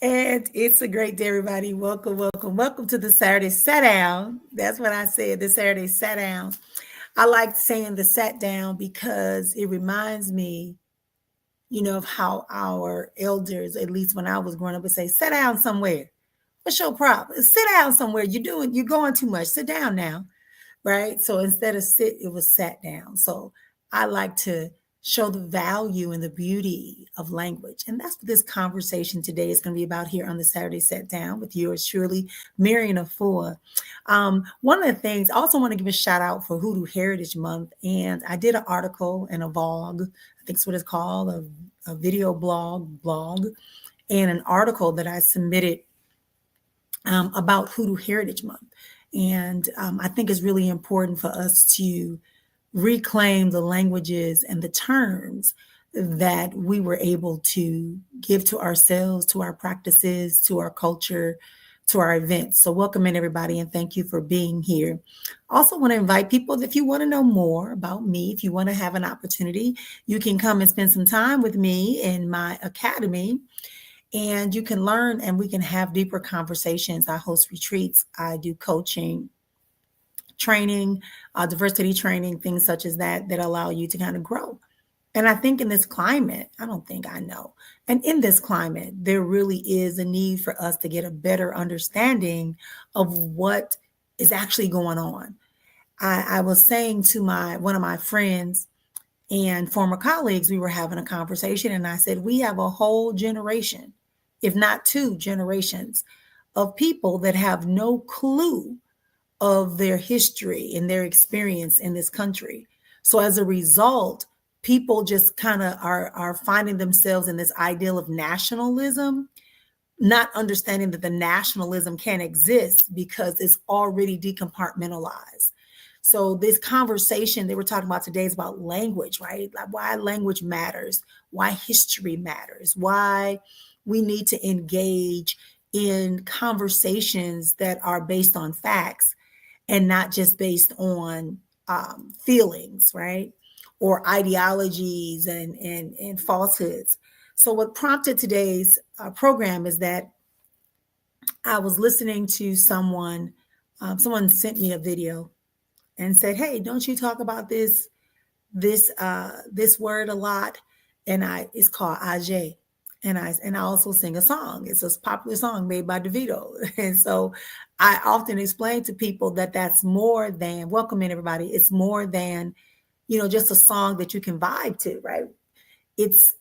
And it's a great day, everybody. Welcome, welcome, welcome to the Saturday Sat Down. That's what I said, the Saturday Sat Down. I like saying the sat down because it reminds me, of how our elders, at least when I was growing up, would say, sit down somewhere. What's your problem? Sit down somewhere. You're going too much. Sit down now. Right. So instead of sit, it was sat down. So I like to show the value and the beauty of language. And that's what this conversation today is going to be about here on the Saturday Set Down with yours truly, Marion Afua. One of the things, I also want to give a shout out for Hoodoo Heritage Month. And I did an article and a vlog, I think it's what it's called, a video blog, and an article that I submitted about Hoodoo Heritage Month. And I think it's really important for us to reclaim the languages and the terms that we were able to give to ourselves, to our practices, to our culture, to our events. So welcome in everybody and thank you for being here. Also want to invite people, if you want to know more about me, if you want to have an opportunity, you can come and spend some time with me in my academy. And you can learn and we can have deeper conversations. I host retreats. I do coaching, training, diversity training, things such as that allow you to kind of grow. And I think in this climate, I don't think I know. And in this climate, there really is a need for us to get a better understanding of what is actually going on. I was saying to one of my friends and former colleagues, we were having a conversation, and I said, we have a whole generation, if not two generations, of people that have no clue of their history and their experience in this country. So as a result, people just kind of are finding themselves in this ideal of nationalism, not understanding that the nationalism can't exist because it's already decompartmentalized. So this conversation they were talking about today is about language, right? Like why language matters, why history matters, why we need to engage in conversations that are based on facts and not just based on feelings, right? Or ideologies and falsehoods. So what prompted today's program is that I was listening to someone sent me a video and said, hey, don't you talk about this word a lot? And it's called Age. And I also sing a song. It's a popular song made by DeVito. And so I often explain to people that that's more than, welcome in everybody, it's more than, just a song that you can vibe to, right? It's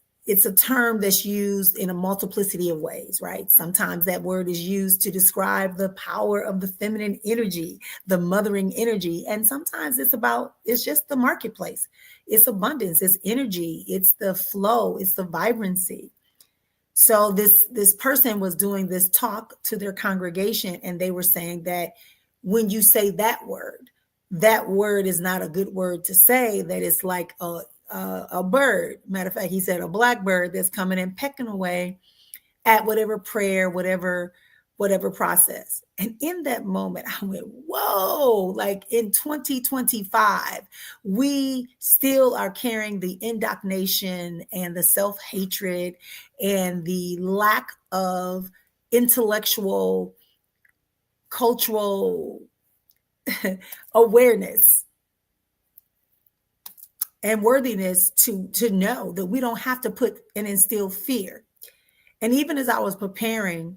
a term that's used in a multiplicity of ways, right? Sometimes that word is used to describe the power of the feminine energy, the mothering energy. And sometimes it's just the marketplace. It's abundance, it's energy, it's the flow, it's the vibrancy. So this person was doing this talk to their congregation, and they were saying that when you say that word is not a good word to say, that it's like a bird. Matter of fact, he said a blackbird that's coming and pecking away at whatever prayer, whatever process. And in that moment, I went, whoa, like in 2025, we still are carrying the indoctrination and the self-hatred and the lack of intellectual, cultural awareness and worthiness to know that we don't have to put and instill fear. And even as I was preparing,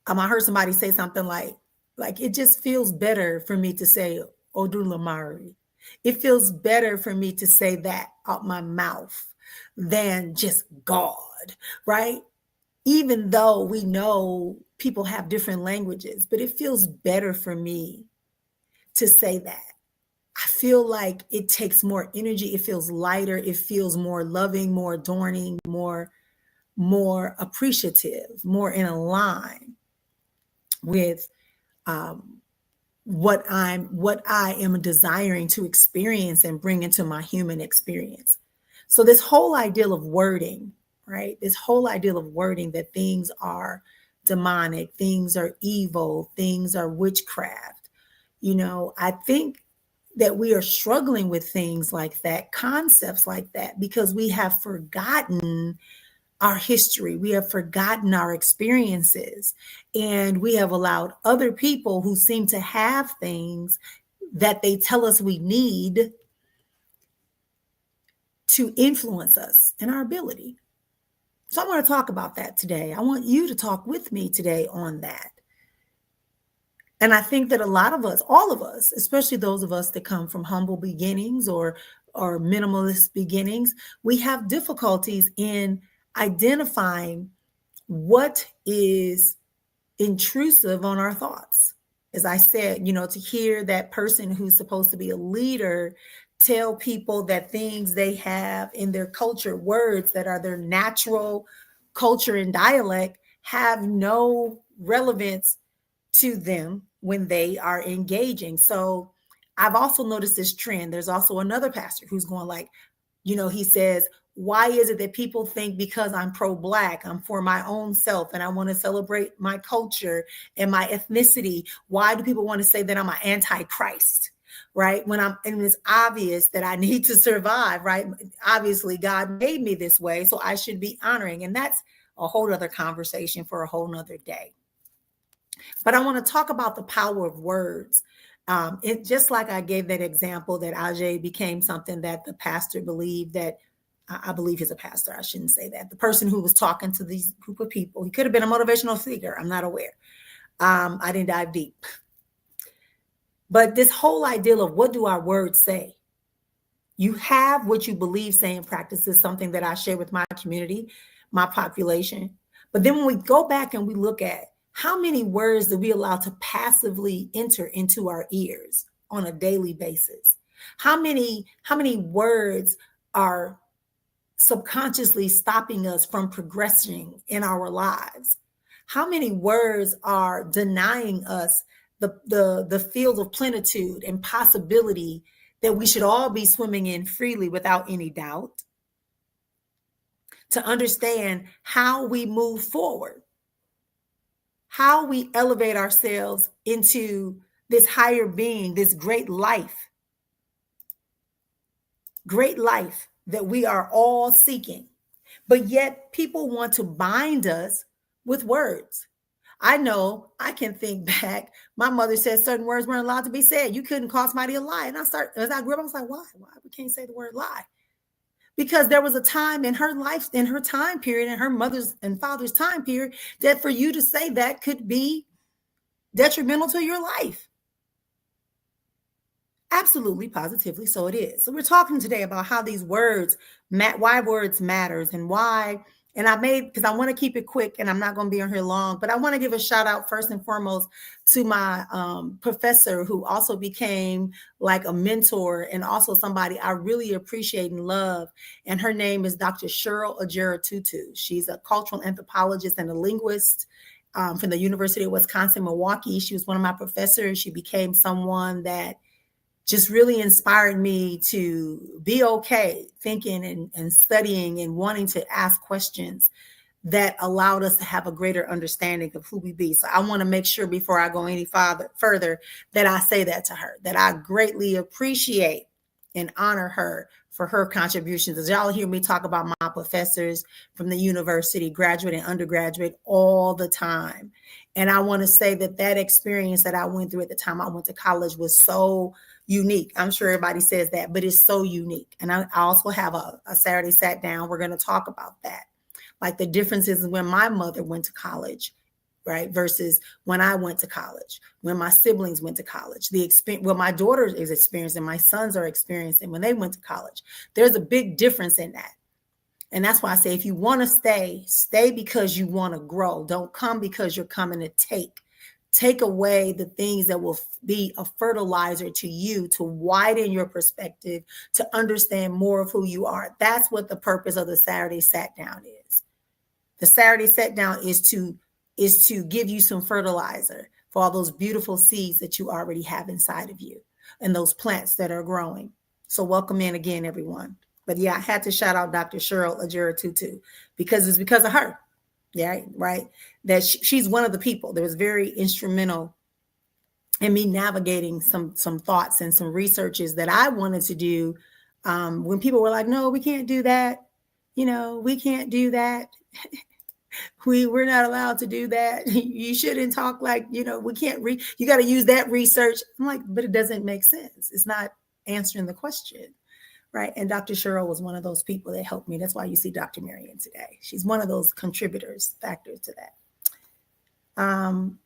I heard somebody say something like it just feels better for me to say Odulamari. It feels better for me to say that out my mouth than just God, right? Even though we know people have different languages, but it feels better for me to say that. I feel like it takes more energy. It feels lighter. It feels more loving, more adorning, more appreciative, more in line with what I am desiring to experience and bring into my human experience. So this whole ideal of wording, right? This whole ideal of wording that things are demonic, things are evil, things are witchcraft. I think that we are struggling with things like that, concepts like that, because we have forgotten our history. We have forgotten our experiences, and we have allowed other people who seem to have things that they tell us we need to influence us and our ability. So I want to talk about that today. I want you to talk with me today on that. And I think that a lot of us, all of us, especially those of us that come from humble beginnings or minimalist beginnings, we have difficulties in identifying what is intrusive on our thoughts. As I said, to hear that person who's supposed to be a leader tell people that things they have in their culture, words that are their natural culture and dialect, have no relevance to them when they are engaging. So I've also noticed this trend. There's also another pastor who's going like, he says, why is it that people think because I'm pro-Black, I'm for my own self and I want to celebrate my culture and my ethnicity? Why do people want to say that I'm an anti-Christ, right? And it's obvious that I need to survive, right? Obviously, God made me this way, so I should be honoring. And that's a whole other conversation for a whole nother day. But I want to talk about the power of words. Just like I gave that example that Ajay became something that the pastor believed that, I believe he's a pastor. I shouldn't say that. The person who was talking to these group of people, he could have been a motivational speaker. I'm not aware. I didn't dive deep. But this whole idea of what do our words say? You have what you believe, say, and practice is something that I share with my community, my population. But then when we go back and we look at how many words do we allow to passively enter into our ears on a daily basis? How many words are subconsciously stopping us from progressing in our lives? How many words are denying us the field of plenitude and possibility that we should all be swimming in freely without any doubt? To understand how we move forward, how we elevate ourselves into this higher being, this great life that we are all seeking. But yet people want to bind us with words. I know I can think back. My mother said certain words weren't allowed to be said. You couldn't call somebody a lie. And as I grew up, I was like, why? Why we can't say the word lie? Because there was a time in her life, in her time period, in her mother's and father's time period, that for you to say that could be detrimental to your life. Absolutely, positively, so it is. So we're talking today about how these words, why words matters and why. And because I want to keep it quick and I'm not going to be on here long, but I want to give a shout out first and foremost to my professor who also became like a mentor and also somebody I really appreciate and love. And her name is Dr. Cheryl Tutu. She's a cultural anthropologist and a linguist from the University of Wisconsin, Milwaukee. She was one of my professors. She became someone that just really inspired me to be okay thinking and studying and wanting to ask questions that allowed us to have a greater understanding of who we be. So I want to make sure before I go any further that I say that to her, that I greatly appreciate and honor her for her contributions. As y'all hear me talk about my professors from the university, graduate and undergraduate, all the time. And I want to say that experience that I went through at the time I went to college was so unique. I'm sure everybody says that, but it's so unique. And I also have a Saturday Sat Down. We're going to talk about that. Like the differences when my mother went to college, right? Versus when I went to college, when my siblings went to college, the experience, what my daughter is experiencing, my sons are experiencing when they went to college. There's a big difference in that. And that's why I say, if you want to stay because you want to grow. Don't come because you're coming to take away the things that will be a fertilizer to you to widen your perspective, to understand more of who you are. That's what the purpose of the Saturday Sat Down is. The Saturday Sat Down is to give you some fertilizer for all those beautiful seeds that you already have inside of you and those plants that are growing. So welcome in again, everyone. But yeah, I had to shout out Dr. Cheryl Tutu because it's because of her. Yeah, right. That she's one of the people that was very instrumental in me navigating some thoughts and some researches that I wanted to do when people were like, no, we can't do that. We can't do that. We're not allowed to do that. You shouldn't talk like, we can't read. You got to use that research. I'm like, but it doesn't make sense. It's not answering the question, right? And Dr. Cheryl was one of those people that helped me. That's why you see Dr. Marion today. She's one of those contributors, factors to that.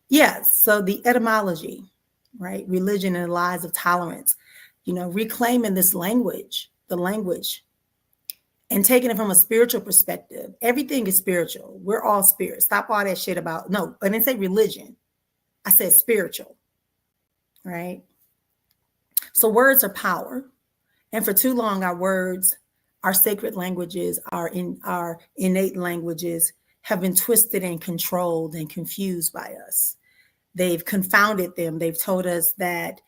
Yes. So the etymology, right? Religion and the lies of tolerance, reclaiming this language, the language, and taking it from a spiritual perspective. Everything is spiritual. We're all spirit. Stop all that shit about, no, I didn't say religion. I said spiritual, right? So words are power. And for too long, our words, our sacred languages, our innate languages have been twisted and controlled and confused by us. They've confounded them. They've told us that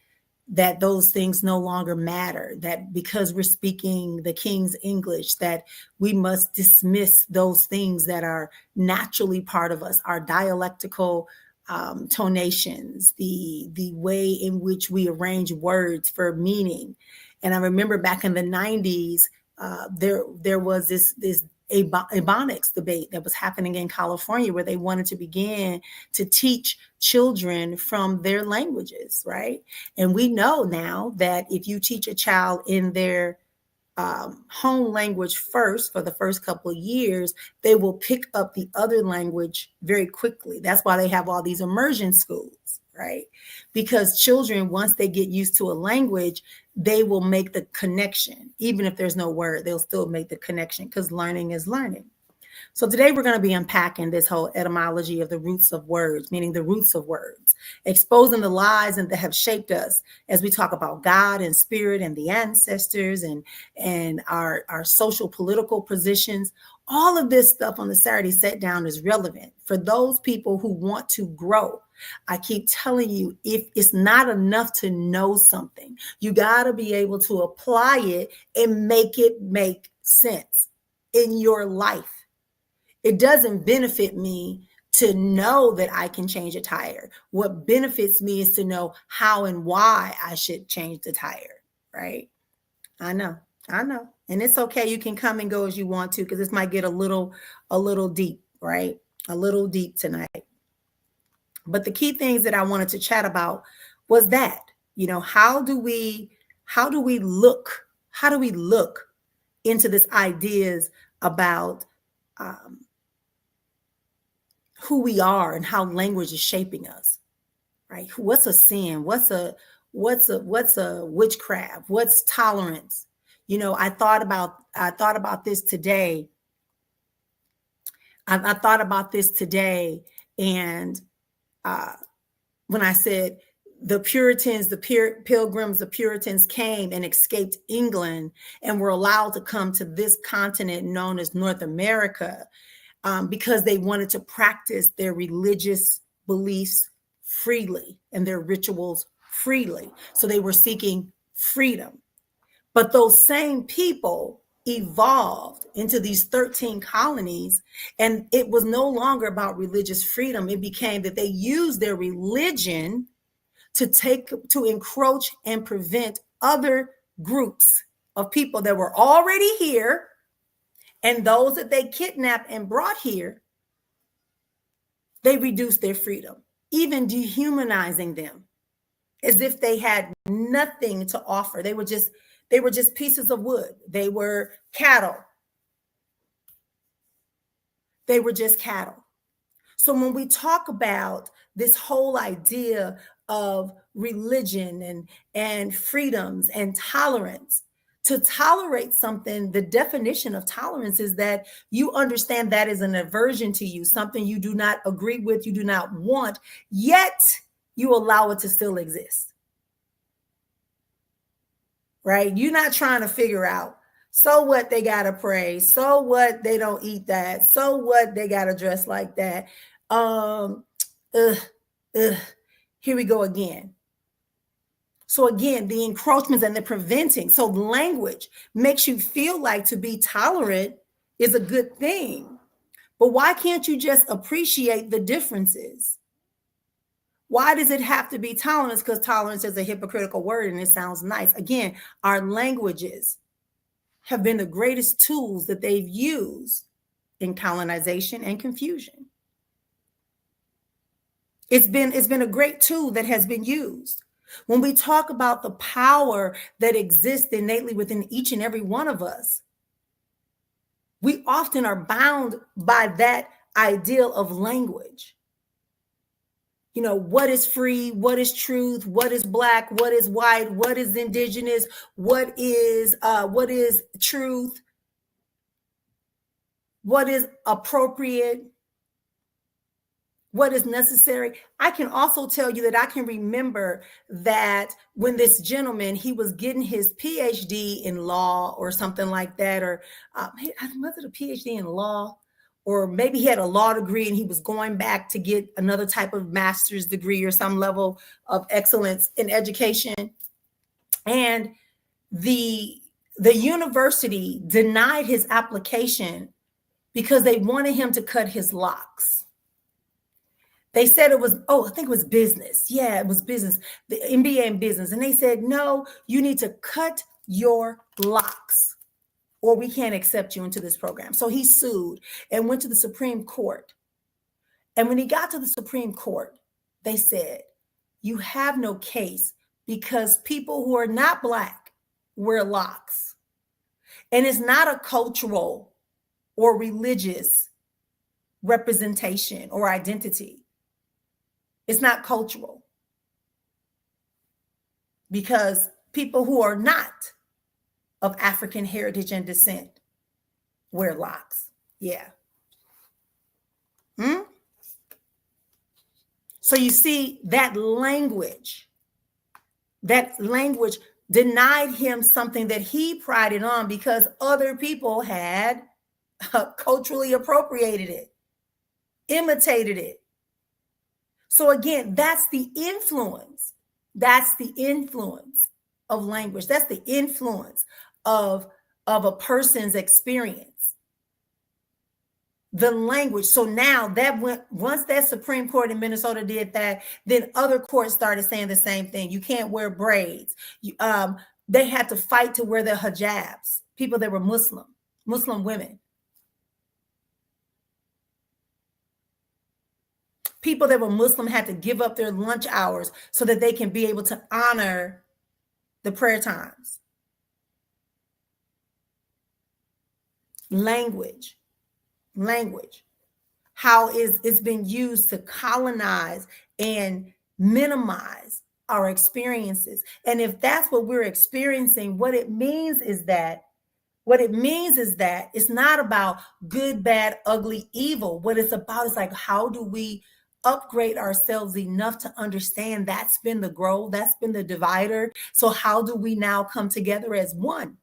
those things no longer matter, that because we're speaking the King's English, that we must dismiss those things that are naturally part of us, our dialectical tonations, the way in which we arrange words for meaning. And I remember back in the 90s, there was this ebonics debate that was happening in California, where they wanted to begin to teach children from their languages, right? And we know now that if you teach a child in their home language first for the first couple of years, they will pick up the other language very quickly. That's why they have all these immersion schools, right? Because children, once they get used to a language, they will make the connection. Even if there's no word, they'll still make the connection, because learning is learning. So today we're going to be unpacking this whole etymology of the roots of words, meaning the roots of words, exposing the lies that have shaped us as we talk about God and spirit and the ancestors and our social political positions. All of this stuff on the Saturday Set Down is relevant for those people who want to grow. I keep telling you, if it's not enough to know something, you got to be able to apply it and make it make sense in your life. It doesn't benefit me to know that I can change a tire. What benefits me is to know how and why I should change the tire, right? I know. And it's okay. You can come and go as you want to, because this might get a little deep, right? A little deep tonight. But the key things that I wanted to chat about was that, how do we look into this ideas about who we are and how language is shaping us, right? What's a sin? What's a witchcraft? What's tolerance? I thought about this today. I thought about this today, and when I said the Puritans, Pilgrims, the Puritans came and escaped England and were allowed to come to this continent known as North America, because they wanted to practice their religious beliefs freely and their rituals freely. So they were seeking freedom. But those same people evolved into these 13 colonies, and it was no longer about religious freedom. It became that they used their religion to encroach and prevent other groups of people that were already here, and those that they kidnapped and brought here. They reduced their freedom, even dehumanizing them as if they had nothing to offer. They were just pieces of wood. They were cattle. They were just cattle. So when we talk about this whole idea of religion and freedoms and tolerance, to tolerate something, the definition of tolerance is that you understand that is an aversion to you, something you do not agree with, you do not want, yet you allow it to still exist. Right? You're not trying to figure out, so what, they got to pray, so what, they don't eat that, so what, they got to dress like that. Here we go again. So again, the encroachments and the preventing. So language makes you feel like to be tolerant is a good thing. But why can't you just appreciate the differences? Why does it have to be tolerance? Because tolerance is a hypocritical word and it sounds nice. Again, our languages have been the greatest tools that they've used in colonization and confusion. It's been a great tool that has been used. When we talk about the power that exists innately within each and every one of us, we often are bound by that ideal of language. You know, what is free? What is truth? What is black? What is white? What is indigenous? What is truth? What is appropriate? What is necessary? I can also tell you that I can remember that when this gentleman, he was getting his PhD in law or something like that, or was it a PhD in law? Or maybe he had a law degree and he was going back to get another type of master's degree or some level of excellence in education. And the university denied his application because they wanted him to cut his locks. They said it was, I think it was business. Yeah, it was business, the MBA in business. And they said, no, you need to cut your locks or we can't accept you into this program. So he sued and went to the Supreme Court. And when he got to the Supreme Court, they said, you have no case because people who are not Black wear locks. And it's not a cultural or religious representation or identity. It's not cultural because people who are not of African heritage and descent wear locks. Yeah. So you see that language denied him something that he prided on because other people had culturally appropriated it, imitated it. So again, that's the influence. That's the influence of language. That's the influence of a person's experience. The language. So now that once that Supreme Court in Minnesota did that, then other courts started saying the same thing. You can't wear braids. They had to fight to wear their hijabs. People that were Muslim women. People that were Muslim had to give up their lunch hours so that they can be able to honor the prayer times. Language. How it's been used to colonize and minimize our experiences. And if that's what we're experiencing, what it means is that it's not about good, bad, ugly, evil. What it's about is like, how do we upgrade ourselves enough to understand that's been the growth, that's been the divider. So how do we now come together as one?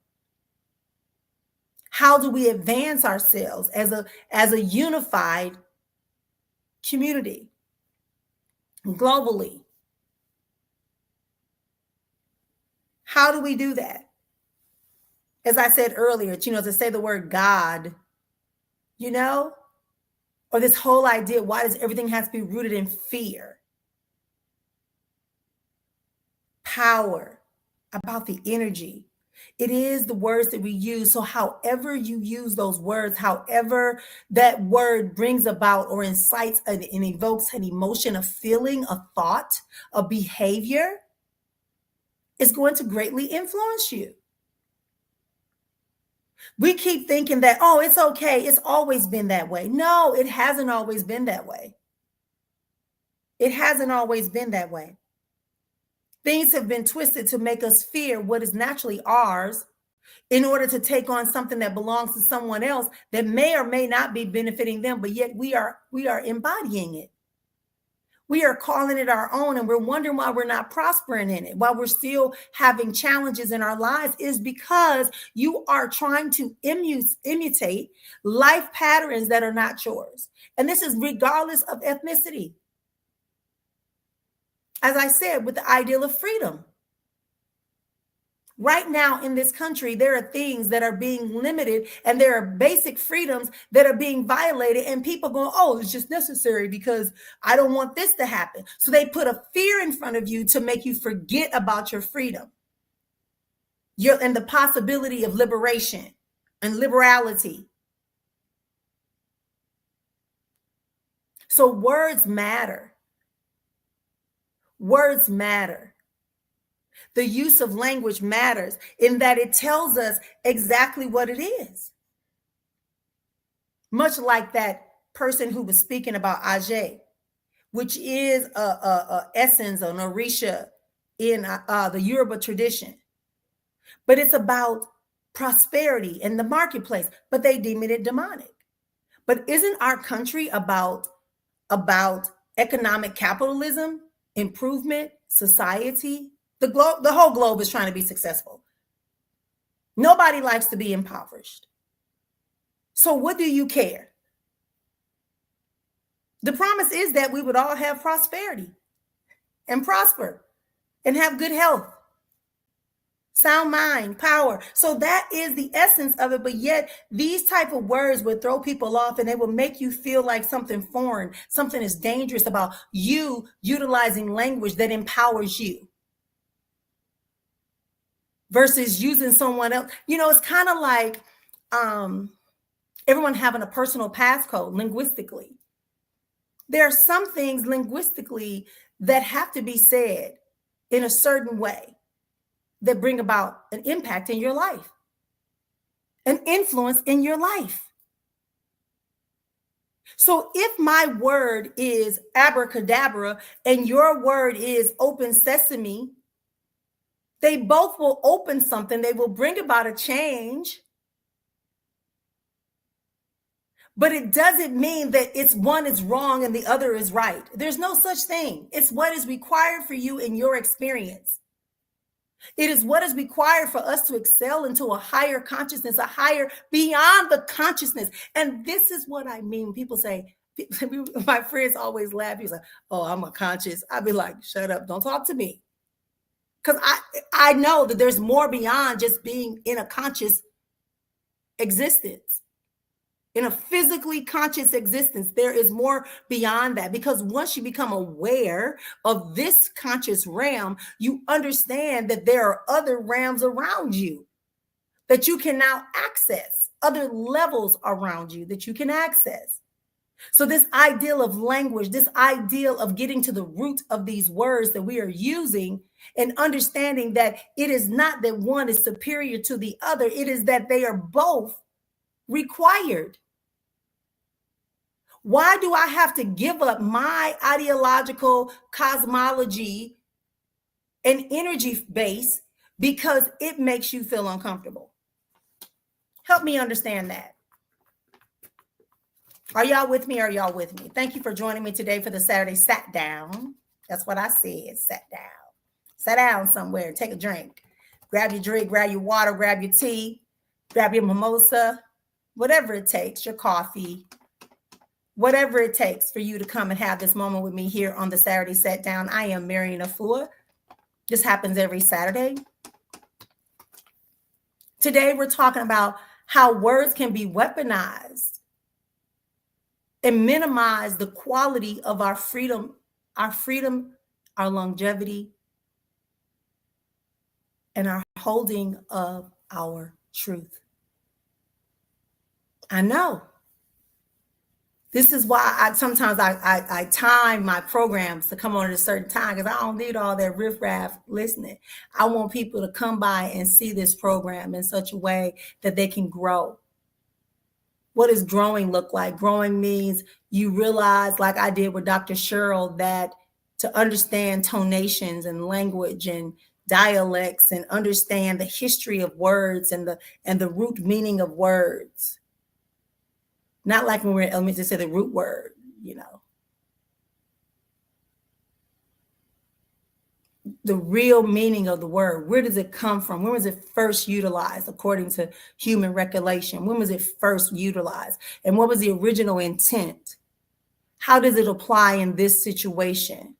How do we advance ourselves as a unified community globally? How do we do that? As I said earlier, to say the word God, or this whole idea, why does everything have to be rooted in fear? Power, about the energy. It is the words that we use. So however you use those words, however that word brings about or incites and evokes an emotion, a feeling, a thought, a behavior, is going to greatly influence you. We keep thinking that, it's okay. It's always been that way. No, it hasn't always been that way. It hasn't always been that way. Things have been twisted to make us fear what is naturally ours in order to take on something that belongs to someone else that may or may not be benefiting them, but yet we are embodying it. We are calling it our own, and we're wondering why we're not prospering in it, why we're still having challenges in our lives, is because you are trying to imitate life patterns that are not yours. And this is regardless of ethnicity. As I said, with the ideal of freedom. Right now in this country, there are things that are being limited and there are basic freedoms that are being violated, and people going, it's just necessary because I don't want this to happen. So they put a fear in front of you to make you forget about your freedom. And the possibility of liberation and liberality. So words matter. Words matter. The use of language matters in that it tells us exactly what it is. Much like that person who was speaking about Ajay, which is a essence or Orisha in the Yoruba tradition. But it's about prosperity in the marketplace, but they deem it demonic. But isn't our country about economic capitalism, improvement, society? The whole globe is trying to be successful. Nobody likes to be impoverished. So what do you care? The promise is that we would all have prosperity and prosper and have good health, sound mind, power. So that is the essence of it. But yet these type of words would throw people off and they will make you feel like something foreign, something is dangerous about you utilizing language that empowers you versus using someone else. You know, it's kind of like everyone having a personal passcode linguistically. There are some things linguistically that have to be said in a certain way that bring about an impact in your life, an influence in your life. So if my word is abracadabra and your word is open sesame, they both will open something. They will bring about a change. But it doesn't mean that it's one is wrong and the other is right. There's no such thing. It's what is required for you in your experience. It is what is required for us to excel into a higher consciousness, a higher beyond the consciousness. And this is what I mean. People say, my friends always laugh. He's like, oh, I'm a conscious. I'd be like, shut up. Don't talk to me. Because I know that there's more beyond just being in a conscious existence. In a physically conscious existence, there is more beyond that, because once you become aware of this conscious realm, you understand that there are other realms around you that you can now access, other levels around you that you can access. So this ideal of language, this ideal of getting to the root of these words that we are using and understanding that it is not that one is superior to the other, it is that they are both required. Why do I have to give up my ideological cosmology and energy base because it makes you feel uncomfortable? Help me understand that. Are y'all with me? Are y'all with me? Thank you for joining me today for the Saturday Sat Down. That's what I said, sat down. Sat down somewhere, take a drink. Grab your drink, grab your water, grab your tea, grab your mimosa, whatever it takes, your coffee. Whatever it takes for you to come and have this moment with me here on the Saturday Set Down. I am Marian Afua. This happens every Saturday. Today, we're talking about how words can be weaponized and minimize the quality of our freedom, our longevity, and our holding of our truth. I know. This is why sometimes I time my programs to come on at a certain time, because I don't need all that riffraff listening. I want people to come by and see this program in such a way that they can grow. What does growing look like? Growing means you realize, like I did with Dr. Cheryl, that to understand tonations and language and dialects and understand the history of words and the root meaning of words. Not like when we're in elementary, say the root word, you know. The real meaning of the word. Where does it come from? When was it first utilized according to human recollection? When was it first utilized? And what was the original intent? How does it apply in this situation?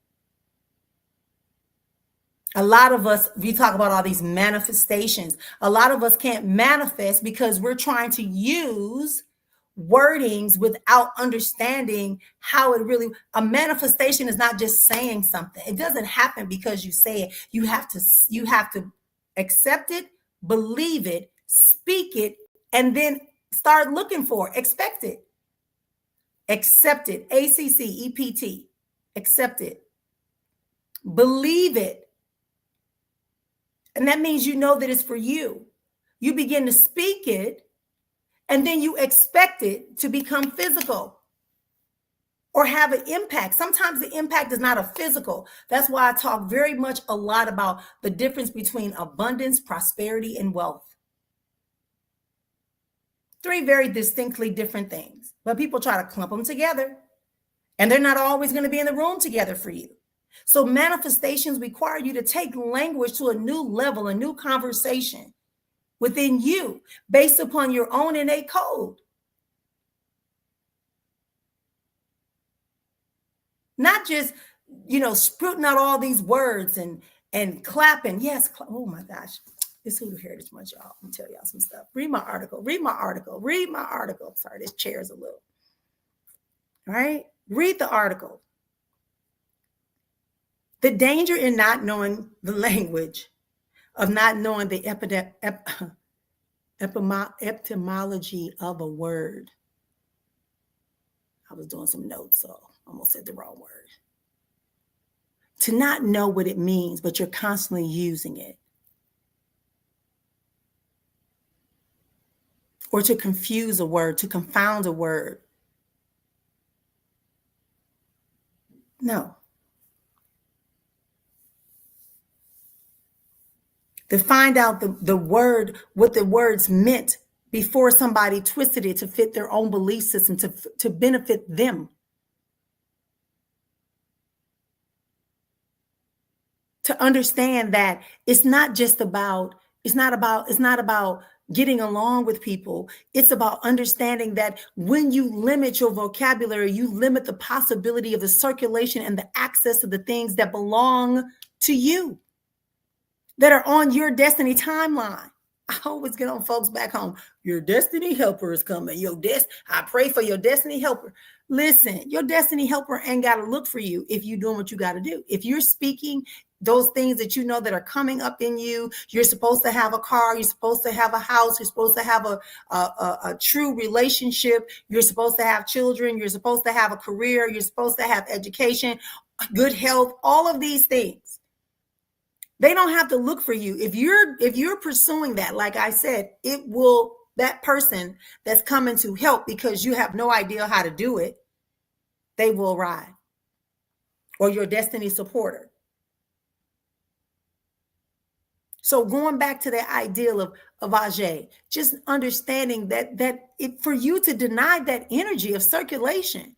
A lot of us, if you talk about all these manifestations, a lot of us can't manifest because we're trying to use wordings without understanding how it really, a manifestation is not just saying something. It doesn't happen because you say it. You have to accept it, believe it, speak it, and then start looking for it, expect it. Accept it. ACCEPT. Accept it. Believe it. And that means you know that it's for you. You begin to speak it, and then you expect it to become physical or have an impact. Sometimes the impact is not a physical. That's why I talk very much a lot about the difference between abundance, prosperity, and wealth. Three very distinctly different things, but people try to clump them together, and they're not always going to be in the room together for you. So manifestations require you to take language to a new level, a new conversation within you based upon your own innate code. Not just, sprouting out all these words and clapping. Yes. Oh my gosh. It's Hoodoo Heritage Month, y'all. I'm tell y'all some stuff. Read my article. Sorry, this chair is a little. All right. Read the article. The danger in not knowing the language, of not knowing the etymology of a word. I was doing some notes, so I almost said the wrong word. To not know what it means, but you're constantly using it. Or to confuse a word, to confound a word. No. To find out the word, what the words meant before somebody twisted it to fit their own belief system, to benefit them. To understand that it's not about getting along with people. It's about understanding that when you limit your vocabulary, you limit the possibility of the circulation and the access to the things that belong to you, that are on your destiny timeline. I always get on folks back home. Your destiny helper is coming. I pray for your destiny helper. Listen, your destiny helper ain't got to look for you if you're doing what you got to do. If you're speaking those things that you know that are coming up in you, you're supposed to have a car, you're supposed to have a house, you're supposed to have a true relationship, you're supposed to have children, you're supposed to have a career, you're supposed to have education, good health, all of these things. They don't have to look for you. If you're pursuing that, like I said, that person that's coming to help because you have no idea how to do it, they will arrive. Or your destiny supporter. So going back to the ideal of Ajay, just understanding that for you to deny that energy of circulation,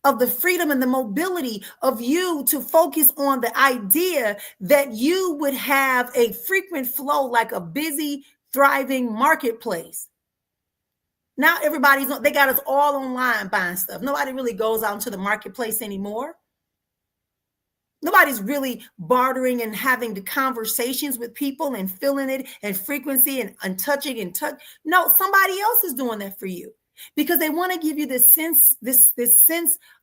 of the freedom and the mobility of you to focus on the idea that you would have a frequent flow like a busy, thriving marketplace. Now they got us all online buying stuff. Nobody really goes out into the marketplace anymore. Nobody's really bartering and having the conversations with people and feeling it and frequency and touching and touch. No, somebody else is doing that for you because they want to give you this sense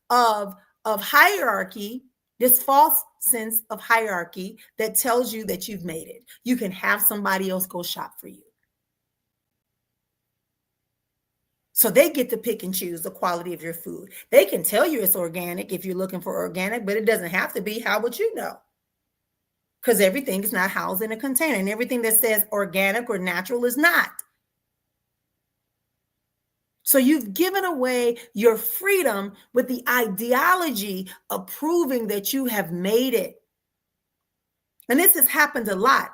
of hierarchy, this false sense of hierarchy that tells you that you've made it. You can have somebody else go shop for you. So they get to pick and choose the quality of your food. They can tell you it's organic if you're looking for organic, but it doesn't have to be. How would you know? Because everything is not housed in a container, and everything that says organic or natural is not. So you've given away your freedom with the ideology of proving that you have made it. And this has happened a lot.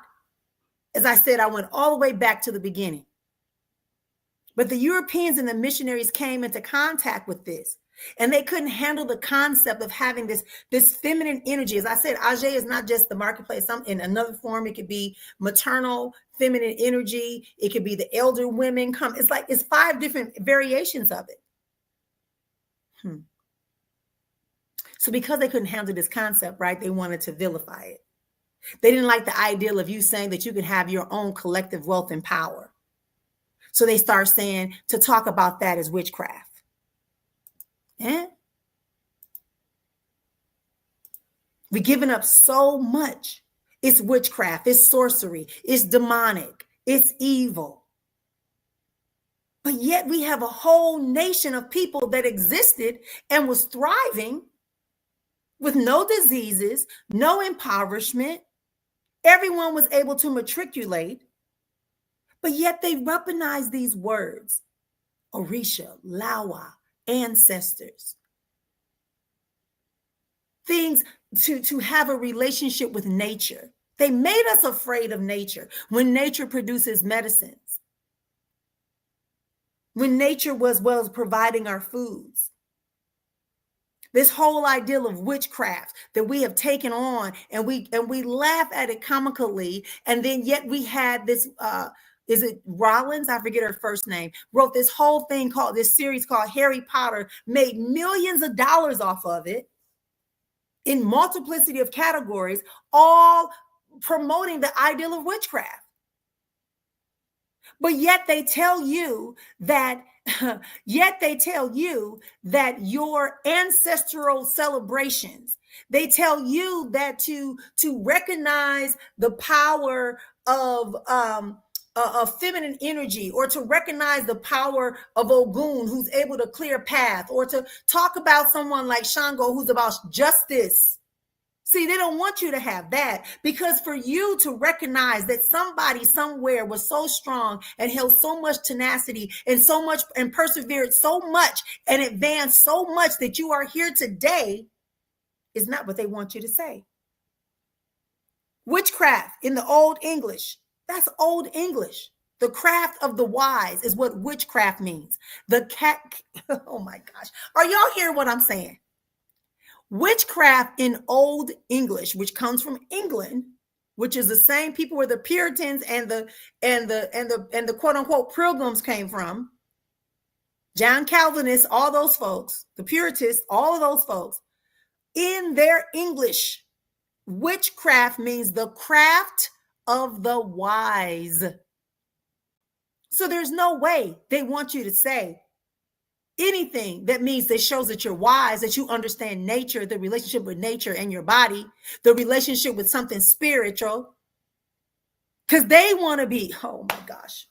As I said, I went all the way back to the beginning. But the Europeans and the missionaries came into contact with this, and they couldn't handle the concept of having this feminine energy. As I said, Ajay is not just the marketplace. In another form, it could be maternal, feminine energy. It could be the elder women come. It's 5 different variations of it. So because they couldn't handle this concept, right, they wanted to vilify it. They didn't like the ideal of you saying that you could have your own collective wealth and power. So they start saying to talk about that as witchcraft. We're giving up so much. It's witchcraft, it's sorcery, it's demonic, it's evil. But yet we have a whole nation of people that existed and was thriving with no diseases, no impoverishment. Everyone was able to matriculate, but yet they weaponized these words: Orisha, Lawa, ancestors, things to have a relationship with nature. They made us afraid of nature when nature produces medicines, when nature was providing our foods. This whole ideal of witchcraft that we have taken on, and we laugh at it comically, and then yet we had this is it Rollins? I forget her first name. Wrote this whole thing called this series called Harry Potter, made millions of dollars off of it in multiplicity of categories, all promoting the ideal of witchcraft. But yet they tell you that your ancestral celebrations, they tell you that to recognize the power of feminine energy, or to recognize the power of Ogun, who's able to clear path, or to talk about someone like Shango, who's about justice. See, they don't want you to have that, because for you to recognize that somebody somewhere was so strong and held so much tenacity and so much and persevered so much and advanced so much that you are here today is not what they want you to say. Witchcraft in the Old English, that's Old English. The craft of the wise is what witchcraft means. The cat, oh my gosh. Are y'all hearing what I'm saying? Witchcraft in Old English, which comes from England, which is the same people where the Puritans and the quote unquote pilgrims came from. John Calvinists, all those folks, the Puritans, all of those folks, in their English, witchcraft means the craft of the wise. So there's no way they want you to say anything that means that shows that you're wise, that you understand nature, the relationship with nature and your body, the relationship with something spiritual. Because they want to be, oh my gosh,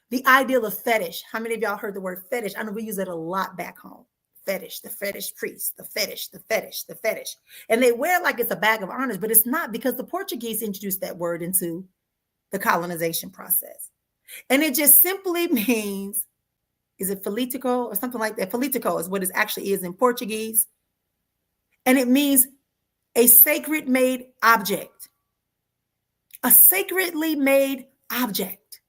the ideal of fetish. How many of y'all heard the word fetish? I know we use it a lot back home. Fetish, the fetish priest, the fetish, the fetish, the fetish. And they wear it like it's a bag of honors, but it's not, because the Portuguese introduced that word into the colonization process. And it just simply means, is it politico or something like that? Politico is what it actually is in Portuguese. And it means a sacred made object. A sacredly made object.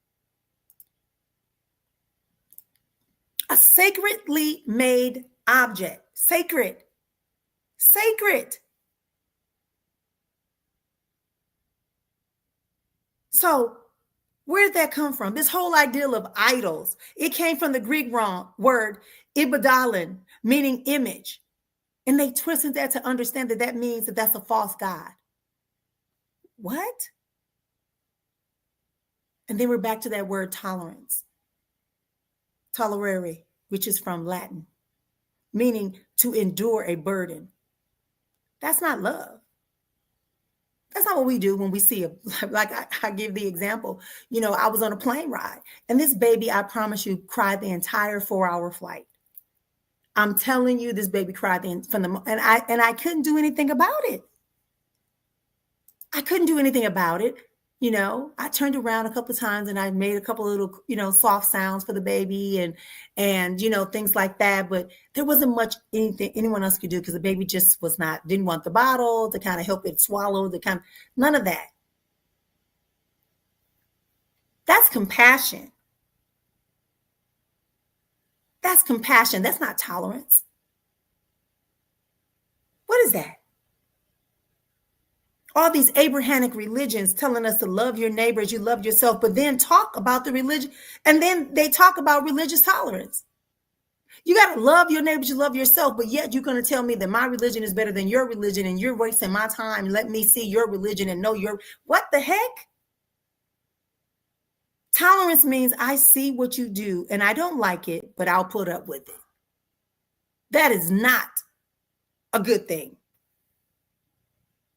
A sacredly made object. Sacred. Sacred. So where did that come from? This whole ideal of idols. It came from the Greek word ibadalin, meaning image. And they twisted that to understand that that means that that's a false god. What? And then we're back to that word tolerance. Tolerare, which is from Latin, meaning to endure a burden. That's not love. That's not what we do when we see like I give the example, I was on a plane ride and this baby, I promise you, cried the entire 4-hour flight. I'm telling you, this baby cried and I couldn't do anything about it. I couldn't do anything about it. I turned around a couple of times and I made a couple of little, soft sounds for the baby and things like that. But there wasn't much anything anyone else could do because the baby just didn't want the bottle to kind of help it swallow, none of that. That's compassion. That's compassion. That's not tolerance. What is that? All these Abrahamic religions telling us to love your neighbor as you love yourself, but then talk about the religion, and then they talk about religious tolerance. You got to love your neighbor as you love yourself, but yet you're going to tell me that my religion is better than your religion and you're wasting my time. Let me see your religion and know what the heck? Tolerance means I see what you do and I don't like it, but I'll put up with it. That is not a good thing.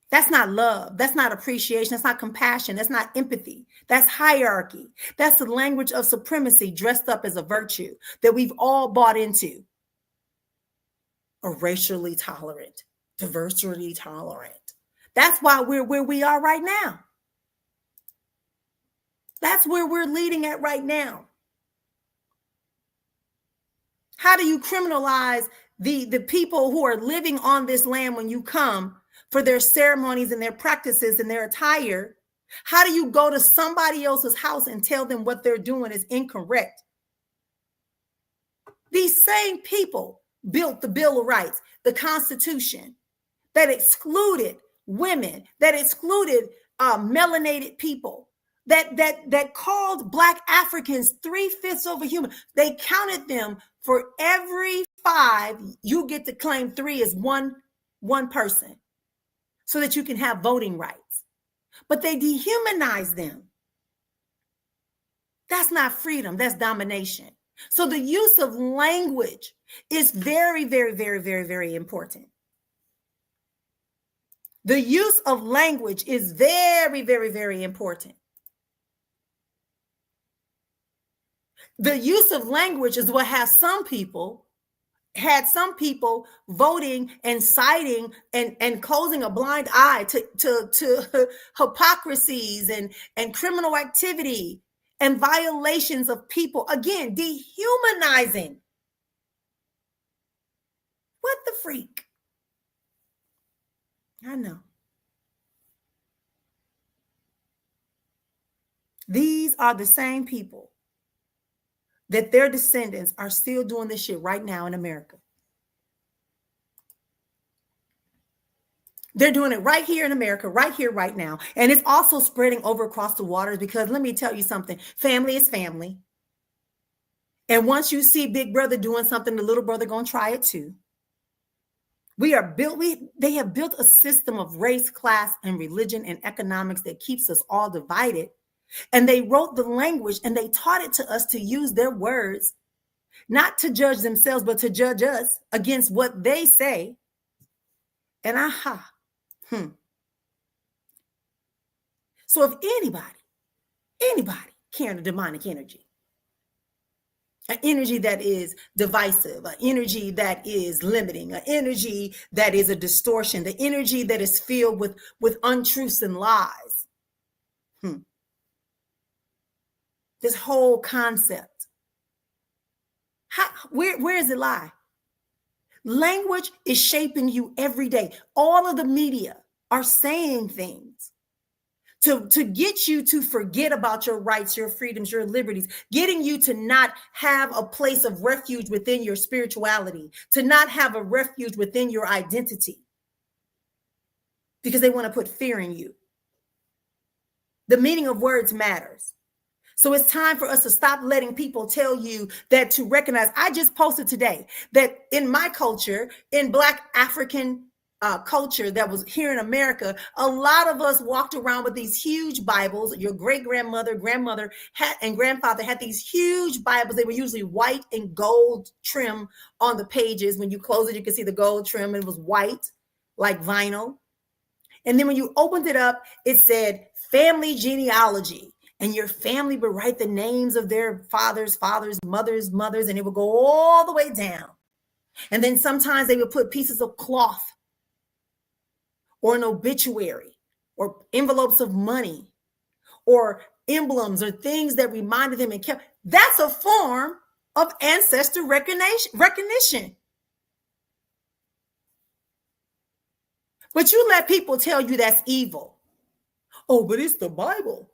That's not love. That's not appreciation. That's not compassion. That's not empathy. That's hierarchy. That's the language of supremacy dressed up as a virtue that we've all bought into. A racially tolerant, diversity tolerant. That's why we're where we are right now. That's where we're leading at right now. How do you criminalize the people who are living on this land when you come for their ceremonies and their practices and their attire? How do you go to somebody else's house and tell them what they're doing is incorrect? These same people built the Bill of Rights, the Constitution that excluded women, that excluded melanated people, that called Black Africans 3/5 of a human. They counted them. For every 5, you get to claim 3 as one person so that you can have voting rights. But they dehumanize them. That's not freedom. That's domination. So the use of language is very, very, very, very, very important. The use of language is very, very, very important. The use of language is what has had some people voting and citing and closing a blind eye to hypocrisies and criminal activity and violations of people. Again, dehumanizing. What the freak? I know. These are the same people that their descendants are still doing this shit right now in America. They're doing it right here in America, right here, right now. And it's also spreading over across the waters because let me tell you something, family is family. And once you see big brother doing something, the little brother gonna try it too. They have built a system of race, class, and religion and economics that keeps us all divided. And they wrote the language and they taught it to us to use their words, not to judge themselves, but to judge us against what they say. And So if anybody carrying a demonic energy, an energy that is divisive, an energy that is limiting, an energy that is a distortion, the energy that is filled with untruths and lies, this whole concept. Where does it lie? Language is shaping you every day. All of the media are saying things to get you to forget about your rights, your freedoms, your liberties, getting you to not have a place of refuge within your spirituality, to not have a refuge within your identity, because they want to put fear in you. The meaning of words matters. So it's time for us to stop letting people tell you that to recognize. I just posted today that in my culture, in Black African culture that was here in America, a lot of us walked around with these huge Bibles. Your great-grandmother, grandmother, and grandfather had these huge Bibles. They were usually white and gold trim on the pages. When you close it, you can see the gold trim. And it was white, like vinyl. And then when you opened it up, it said family genealogy. And your family would write the names of their fathers, mothers, and it would go all the way down. And then sometimes they would put pieces of cloth or an obituary or envelopes of money or emblems or things that reminded them and kept. That's a form of ancestor recognition. But you let people tell you that's evil. Oh, but it's the Bible.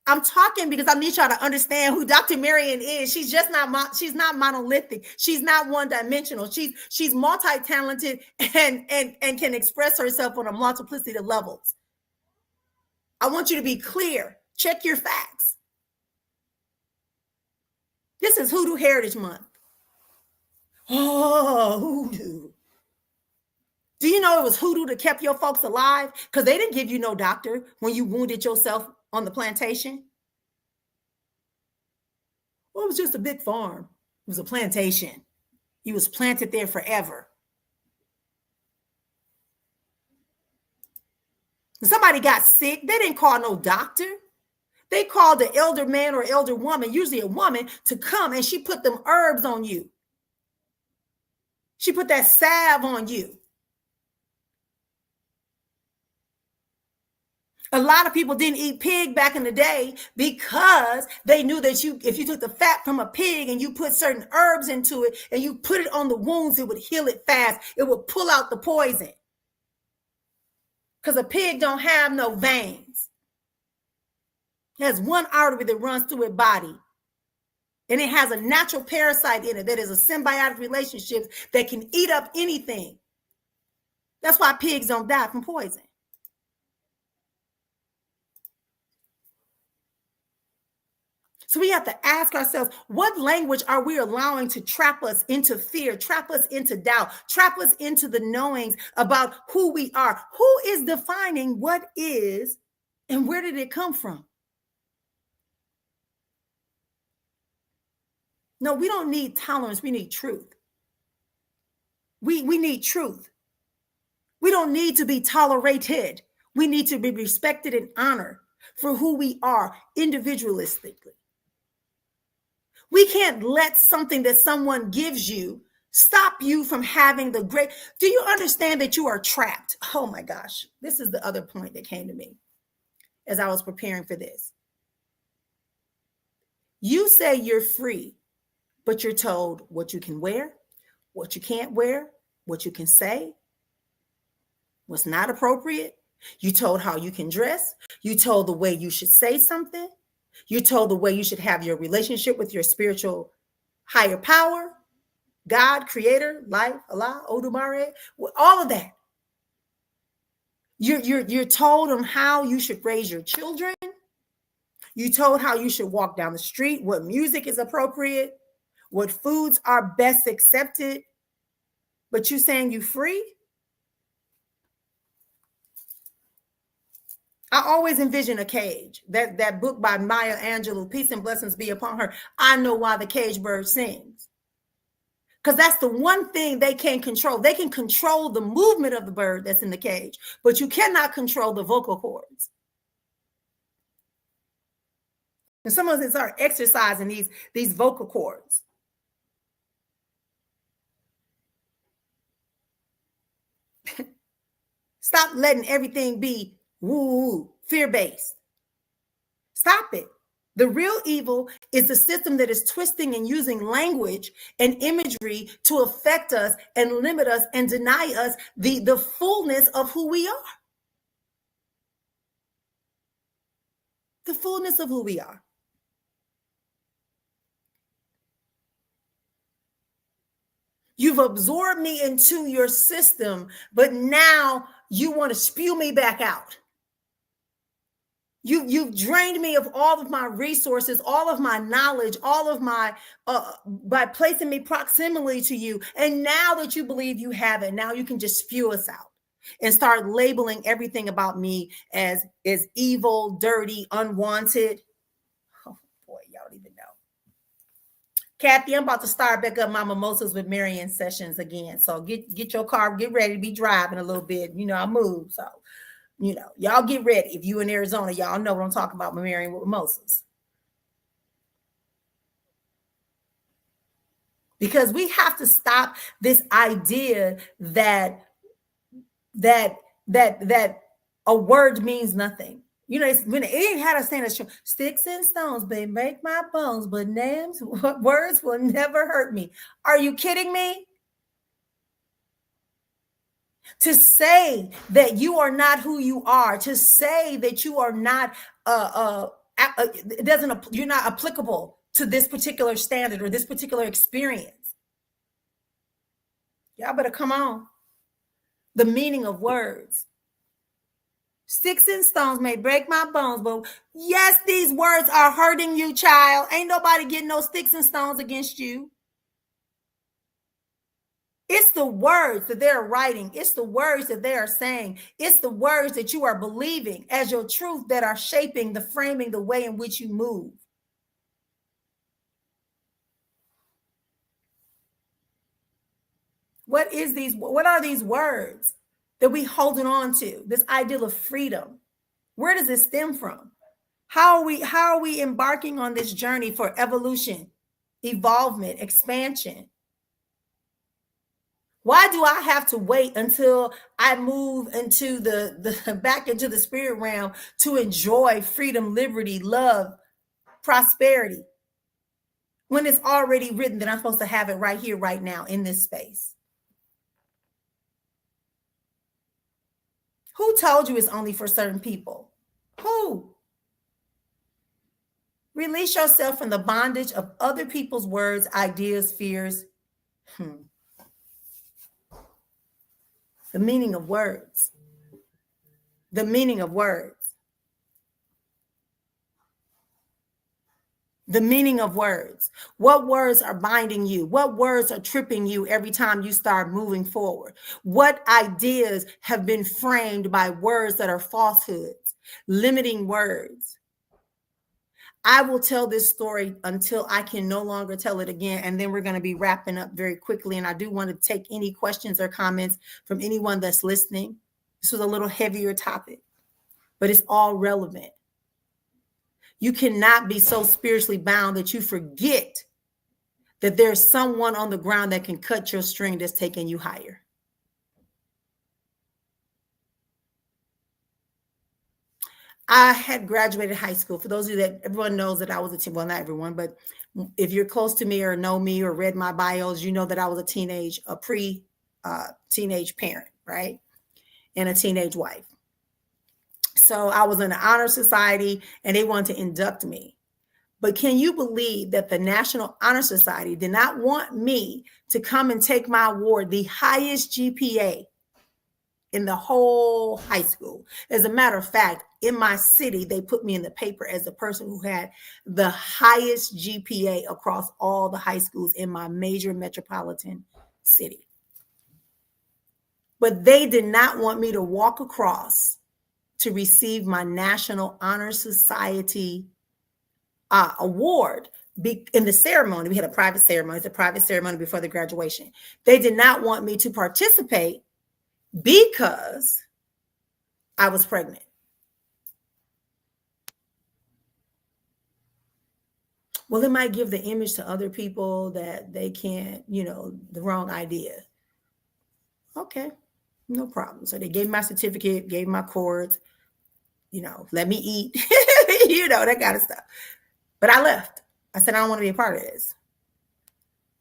I'm talking because I need y'all to understand who Dr. Marion is. She's just she's not monolithic. She's not one-dimensional. She's multi-talented and can express herself on a multiplicity of levels. I want you to be clear. Check your facts. This is Hoodoo Heritage Month. Oh, hoodoo. Do you know it was hoodoo that kept your folks alive? Because they didn't give you no doctor when you wounded yourself on the plantation. Well, it was just a big farm. It was a plantation. He was planted there forever. When somebody got sick, they didn't call no doctor. They called the elder man or elder woman, usually a woman, to come, and she put them herbs on you. She put that salve on you. A lot of people didn't eat pig back in the day because they knew that if you took the fat from a pig and you put certain herbs into it and you put it on the wounds, it would heal it fast. It would pull out the poison. Because a pig don't have no veins. It has one artery that runs through its body. And it has a natural parasite in it that is a symbiotic relationship that can eat up anything. That's why pigs don't die from poison. So we have to ask ourselves, what language are we allowing to trap us into fear, trap us into doubt, trap us into the knowings about who we are? Who is defining what is and where did it come from? No, we don't need tolerance. We need truth. We need truth. We don't need to be tolerated. We need to be respected and honored for who we are individualistically. We can't let something that someone gives you stop you from having the great. Do you understand that you are trapped? Oh my gosh. This is the other point that came to me as I was preparing for this. You say you're free, but you're told what you can wear, what you can't wear, what you can say, what's not appropriate. You told how you can dress. You told the way you should say something. You told the way you should have your relationship with your spiritual higher power, God, creator, life, Allah, Odumare, all of that. You're told on how you should raise your children. You told how you should walk down the street, what music is appropriate, what foods are best accepted. But you saying you free? I always envision a cage. That book by Maya Angelou, Peace and Blessings Be Upon Her. I Know Why the Cage Bird Sings. Because that's the one thing they can control. They can control the movement of the bird that's in the cage, but you cannot control the vocal cords. And some of us are exercising these vocal cords. Stop letting everything be woo, fear-based. Stop it. The real evil is the system that is twisting and using language and imagery to affect us and limit us and deny us the fullness of who we are. The fullness of who we are. You've absorbed me into your system, but now you want to spew me back out. You've drained me of all of my resources, all of my knowledge, all of my, by placing me proximally to you. And now that you believe you have it, now you can just spew us out and start labeling everything about me as evil, dirty, unwanted. Oh boy, y'all don't even know. Kathy, I'm about to start back up my mimosas with Marian sessions again. So get your car, get ready to be driving a little bit. You know, I move, so. You know, y'all get ready. If you in Arizona, y'all know what I'm talking about, marrying with mimosas. Because we have to stop this idea that a word means nothing. You know, when it ain't had us saying that sticks and stones may break my bones, but names, words will never hurt me. Are you kidding me? To say that you are not who you are, to say that you are not, you're not applicable to this particular standard or this particular experience. Y'all better come on. The meaning of words. Sticks and stones may break my bones, but yes, these words are hurting you, child. Ain't nobody getting no sticks and stones against you. It's the words that they're writing. It's the words that they are saying. It's the words that you are believing as your truth that are shaping the framing, the way in which you move. What are these words that we holding on to, this ideal of freedom? Where does it stem from? How are we embarking on this journey for evolution, evolvement, expansion? Why do I have to wait until I move into the back into the spirit realm to enjoy freedom, liberty, love, prosperity, when it's already written that I'm supposed to have it right here, right now, in this space? Who told you it's only for certain people? Who? Release yourself from the bondage of other people's words, ideas, fears. The meaning of words. The meaning of words. The meaning of words. What words are binding you? What words are tripping you every time you start moving forward? What ideas have been framed by words that are falsehoods, limiting words? I will tell this story until I can no longer tell it again, and then we're going to be wrapping up very quickly. And I do want to take any questions or comments from anyone that's listening. This was a little heavier topic, but it's all relevant. You cannot be so spiritually bound that you forget that there's someone on the ground that can cut your string that's taking you higher. I had graduated high school. For those of you that everyone knows that I was a teen, well, not everyone, but if you're close to me or know me or read my bios, you know that I was a pre-teenage parent, right? And a teenage wife. So I was in the honor society and they wanted to induct me. But can you believe that the National Honor Society did not want me to come and take my award, the highest GPA in the whole high school? As a matter of fact, in my city, they put me in the paper as the person who had the highest GPA across all the high schools in my major metropolitan city. But they did not want me to walk across to receive my National Honor Society award. In the ceremony, we had a private ceremony. It's a private ceremony before the graduation. They did not want me to participate because I was pregnant. Well, it might give the image to other people that they can't, the wrong idea. Okay, no problem. So they gave my certificate, gave my cords, let me eat, that kind of stuff. But I left. I said, I don't want to be a part of this.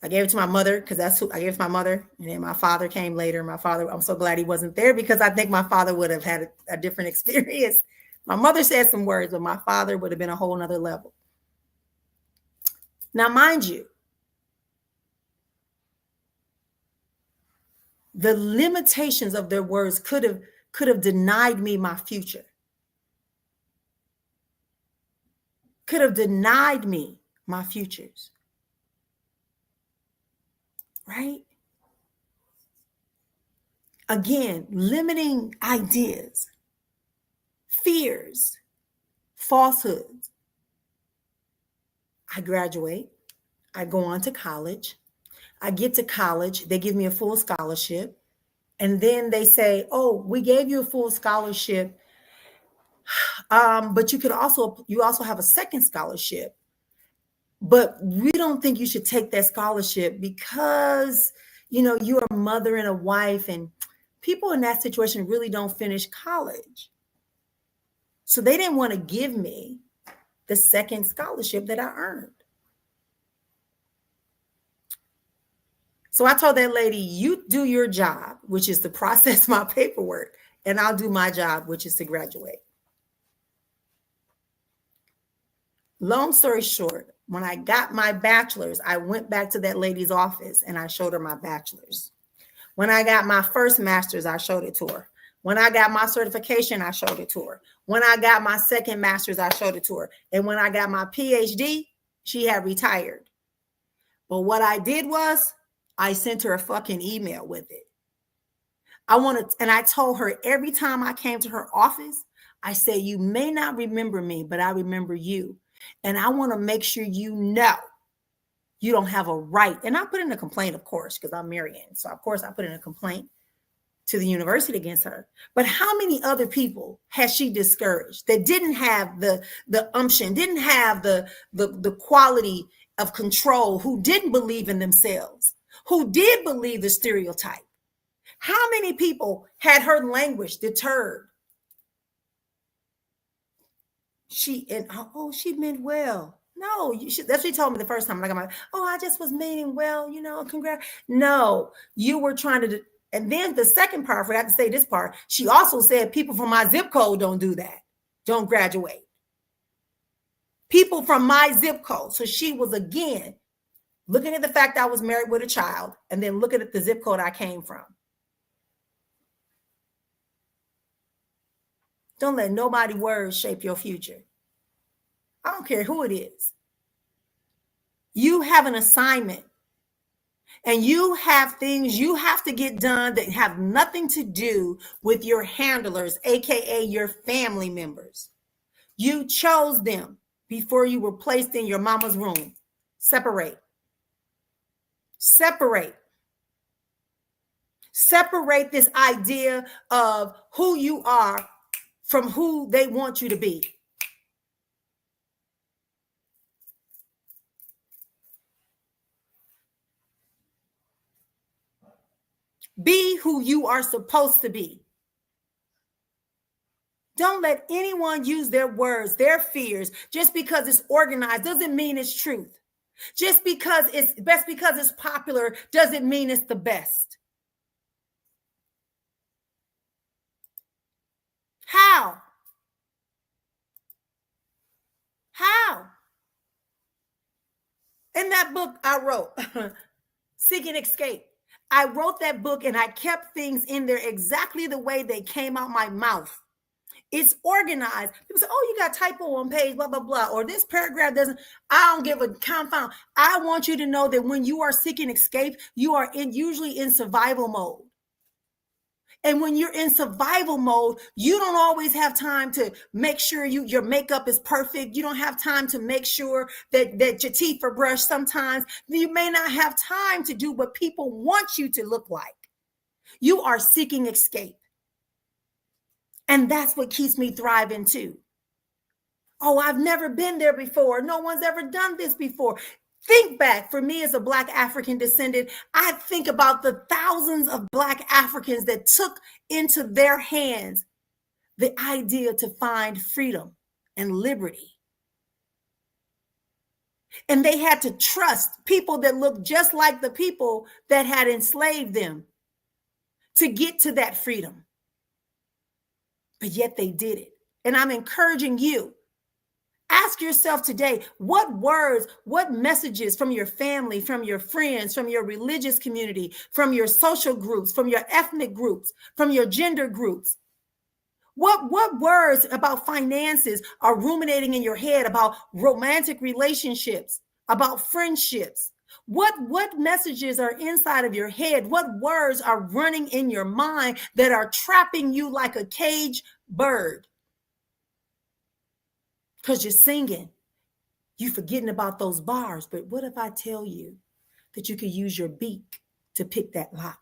I gave it to my mother because that's who I gave it to my mother. And then my father came later. My father, I'm so glad he wasn't there because I think my father would have had a different experience. My mother said some words, but my father would have been a whole nother level. Now, mind you, the limitations of their words could have denied me my future. Could have denied me my futures. Right? Again, limiting ideas, fears, falsehoods. I graduate. I go on to college. I get to college. They give me a full scholarship. And then they say, oh, we gave you a full scholarship. But you also have a second scholarship. But we don't think you should take that scholarship because, you're a mother and a wife, and people in that situation really don't finish college. So they didn't want to give me the second scholarship that I earned. So I told that lady, you do your job, which is to process my paperwork, and I'll do my job, which is to graduate. Long story short, when I got my bachelor's, I went back to that lady's office and I showed her my bachelor's. When I got my first master's, I showed it to her. When I got my certification, I showed it to her. When I got my second master's, I showed it to her. And when I got my PhD, she had retired. But what I did was I sent her a fucking email with it. And I told her every time I came to her office, I said, you may not remember me, but I remember you. And I want to make sure you know you don't have a right. And I put in a complaint, of course, because I'm Marianne. So, of course, I put in a complaint. to the university against her. But how many other people has she discouraged that didn't have the umption, didn't have the quality of control, who didn't believe in themselves, who did believe the stereotype? How many people had her language deterred? She meant well. No, that's what she told me the first time. Like, I just was meaning well, congrats. No, you were trying to. And then the second part, I forgot to say this part. She also said people from my zip code don't do that, don't graduate. People from my zip code. So she was again looking at the fact I was married with a child, and then looking at the zip code I came from. Don't let nobody words shape your future. I don't care who it is. You have an assignment, and you have things you have to get done that have nothing to do with your handlers, aka your family members. You chose them before you were placed in your mama's room. Separate. Separate. Separate this idea of who you are from who they want you to be. Be who you are supposed to be. Don't let anyone use their words, their fears, just because it's organized doesn't mean it's truth. Just because it's popular doesn't mean it's the best. How? How? In that book I wrote, Seeking Escape, I wrote that book and I kept things in there exactly the way they came out my mouth. It's organized. People say, oh, you got typo on page, blah, blah, blah. Or this paragraph doesn't, I don't give a confound. I want you to know that when you are seeking escape, you are usually in survival mode. And when you're in survival mode, you don't always have time to make sure your makeup is perfect. You don't have time to make sure that your teeth are brushed. Sometimes you may not have time to do what people want you to look like. You are seeking escape. And that's what keeps me thriving too. Oh, I've never been there before. No one's ever done this before. Think back. For me as a Black African descendant, I think about the thousands of Black Africans that took into their hands the idea to find freedom and liberty. And they had to trust people that looked just like the people that had enslaved them to get to that freedom. But yet they did it. And I'm encouraging you. Ask yourself today, what words, what messages from your family, from your friends, from your religious community, from your social groups, from your ethnic groups, from your gender groups, what words about finances are ruminating in your head, about romantic relationships, about friendships? What messages are inside of your head? What words are running in your mind that are trapping you like a caged bird? Because you're singing, you're forgetting about those bars. But what if I tell you that you could use your beak to pick that lock?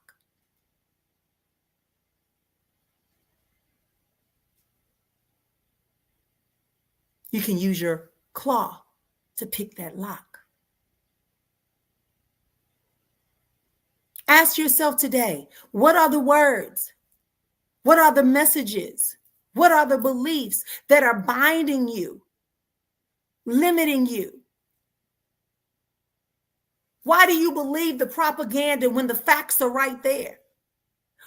You can use your claw to pick that lock. Ask yourself today, what are the words? What are the messages? What are the beliefs that are binding you, limiting you? Why do you believe the propaganda when the facts are right there?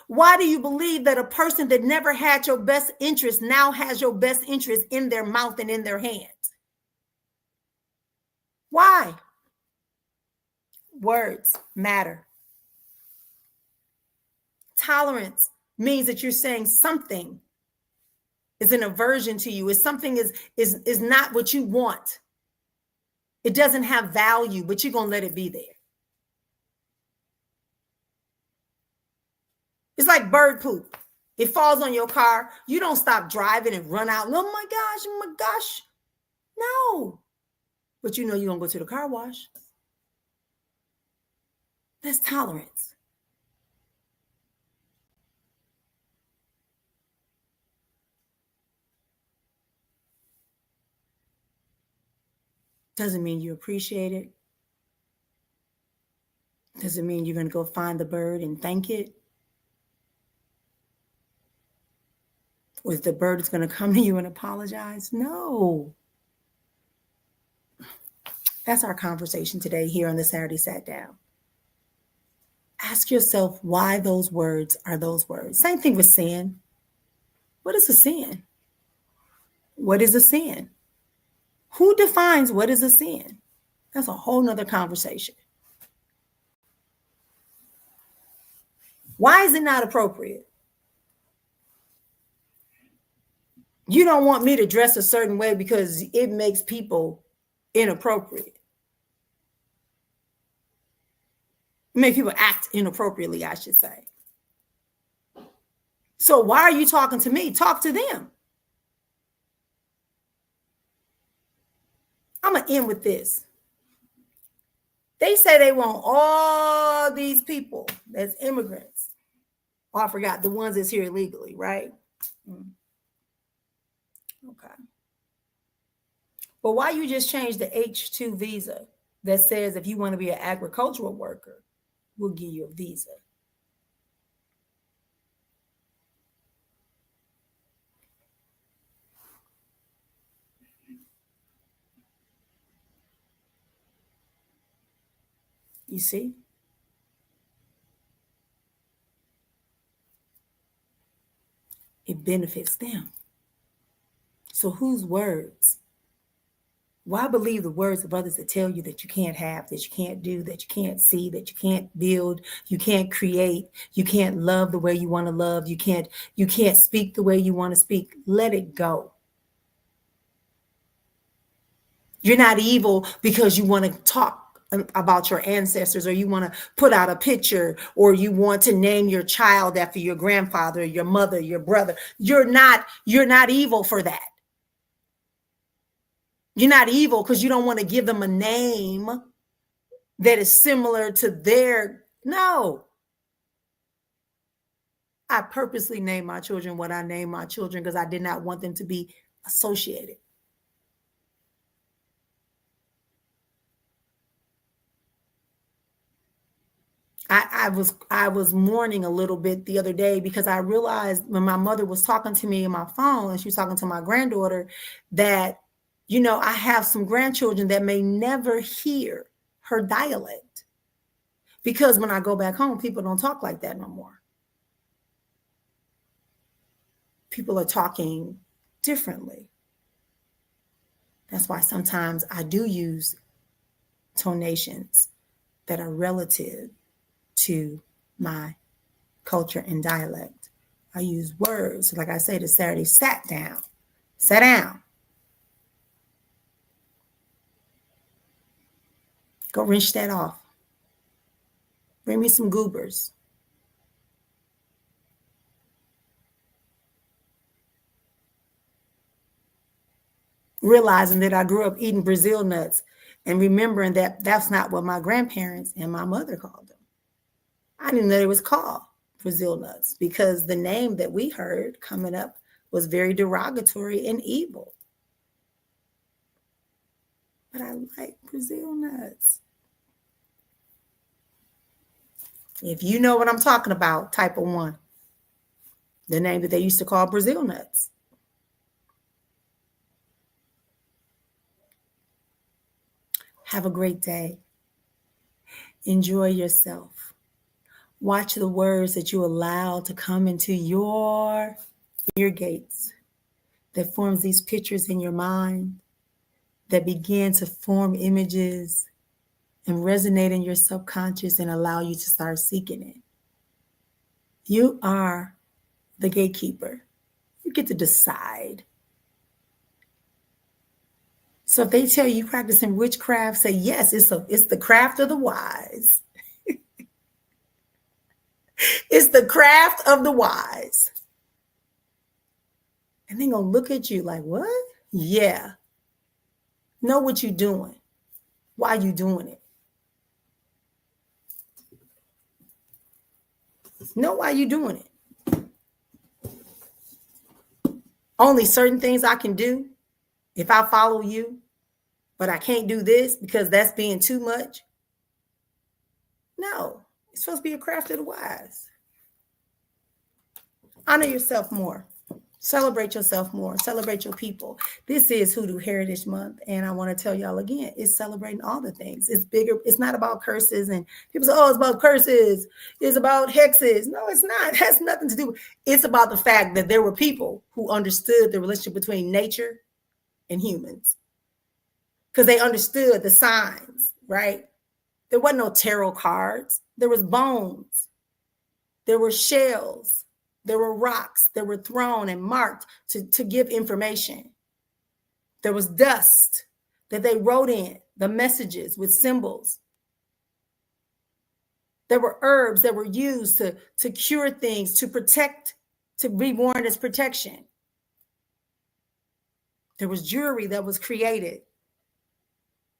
Why do you believe that a person that never had your best interest now has your best interest in their mouth and in their hands? Why? Words matter. Tolerance means that you're saying something is an aversion to you, is something is not what you want. It doesn't have value, but you're going to let it be there. It's like bird poop. It falls on your car. You don't stop driving and run out. Oh my gosh. No. But you know you're going to go to the car wash. That's tolerance. Doesn't mean you appreciate it. Doesn't mean you're going to go find the bird and thank it. Or the bird is going to come to you and apologize. No. That's our conversation today here on the Saturday Sat Down. Ask yourself why those words are those words. Same thing with sin. What is a sin? What is a sin? Who defines what is a sin? That's a whole nother conversation. Why is it not appropriate? You don't want me to dress a certain way because it makes people inappropriate. Make people act inappropriately, I should say. So why are you talking to me? Talk to them. I'm going to end with this. They say they want all these people that's immigrants. Oh, I forgot the ones that's here illegally, right? Okay. But why you just change the H-2 visa that says if you want to be an agricultural worker, we'll give you a visa? You see? It benefits them. So whose words? Why believe the words of others that tell you that you can't have, that you can't do, that you can't see, that you can't build, you can't create, you can't love the way you want to love, you can't speak the way you want to speak? Let it go. You're not evil because you want to talk about your ancestors, or you want to put out a picture, or you want to name your child after your grandfather, your mother, your brother. You're not evil for that. You're not evil because you don't want to give them a name that is similar to their. No. I purposely named my children what I named my children because I did not want them to be associated. I was mourning a little bit the other day because I realized when my mother was talking to me on my phone and she was talking to my granddaughter that, I have some grandchildren that may never hear her dialect because when I go back home, people don't talk like that no more. People are talking differently. That's why sometimes I do use tonations that are relative to my culture and dialect. I use words. Like I say, the Saturday sat down. Sit down. Go rinse that off. Bring me some goobers. Realizing that I grew up eating Brazil nuts and remembering that that's not what my grandparents and my mother called them. I didn't know it was called Brazil nuts because the name that we heard coming up was very derogatory and evil. But I like Brazil nuts. If you know what I'm talking about, type of one. The name that they used to call Brazil nuts. Have a great day. Enjoy yourself. Watch the words that you allow to come into your ear gates that forms these pictures in your mind that begin to form images and resonate in your subconscious and allow you to start seeking it. You are the gatekeeper. You get to decide. So if they tell you practicing witchcraft, say yes, it's the craft of the wise. It's the craft of the wise. And they're going to look at you like, what? Yeah. Know what you're doing. Why you doing it. Know why you're doing it. Only certain things I can do if I follow you. but I can't do this because that's being too much. No, it's supposed to be a craft of the wise. Honor yourself more. Celebrate yourself more. Celebrate your people. This is Hoodoo Heritage Month. And I want to tell y'all again, it's celebrating all the things. It's bigger. It's not about curses. And people say, oh, it's about curses. It's about hexes. No, it's not. It has nothing to do. It's about the fact that there were people who understood the relationship between nature and humans. Because they understood the signs, right? There wasn't no tarot cards. There was bones. There were shells. There were rocks that were thrown and marked to give information. There was dust that they wrote in the messages with symbols. There were herbs that were used to cure things, to protect, to be worn as protection. There was jewelry that was created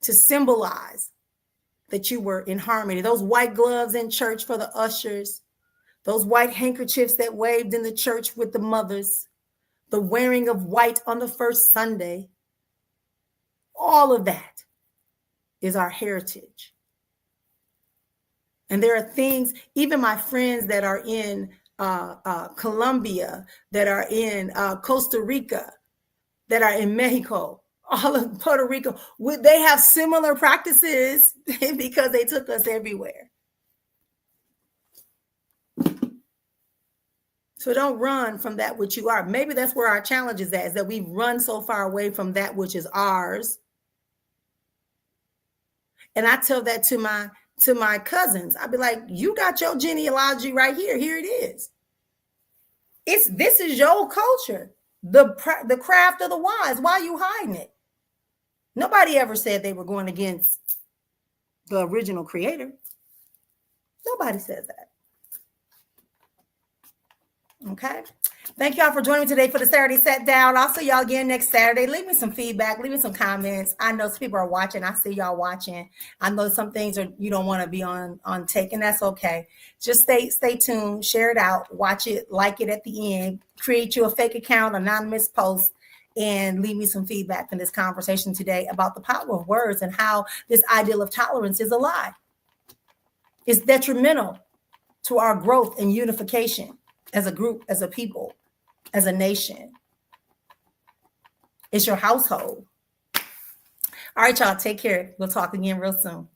to symbolize that you were in harmony. Those white gloves in church for the ushers, those white handkerchiefs that waved in the church with the mothers, the wearing of white on the first Sunday, all of that is our heritage. And there are things, even my friends that are in Colombia, that are in Costa Rica, that are in Mexico, all of Puerto Rico, they have similar practices because they took us everywhere. So don't run from that which you are. Maybe that's where our challenge is at, is that we've run so far away from that which is ours. And I tell that to my cousins. I'd be like, you got your genealogy right here. Here it is. This is your culture, the craft of the wise. Why are you hiding it? Nobody ever said they were going against the original creator. Nobody said that. Okay. Thank y'all for joining me today for the Saturday Set Down. I'll see y'all again next Saturday. Leave me some feedback. Leave me some comments. I know some people are watching. I see y'all watching. I know some things you don't want to be on take, and that's okay. Just stay tuned. Share it out. Watch it. Like it at the end. Create you a fake account, anonymous post, and leave me some feedback from this conversation today about the power of words and how this ideal of tolerance is a lie. It's detrimental to our growth and unification as a group, as a people, as a nation. It's your household. All right, y'all, take care. We'll talk again real soon.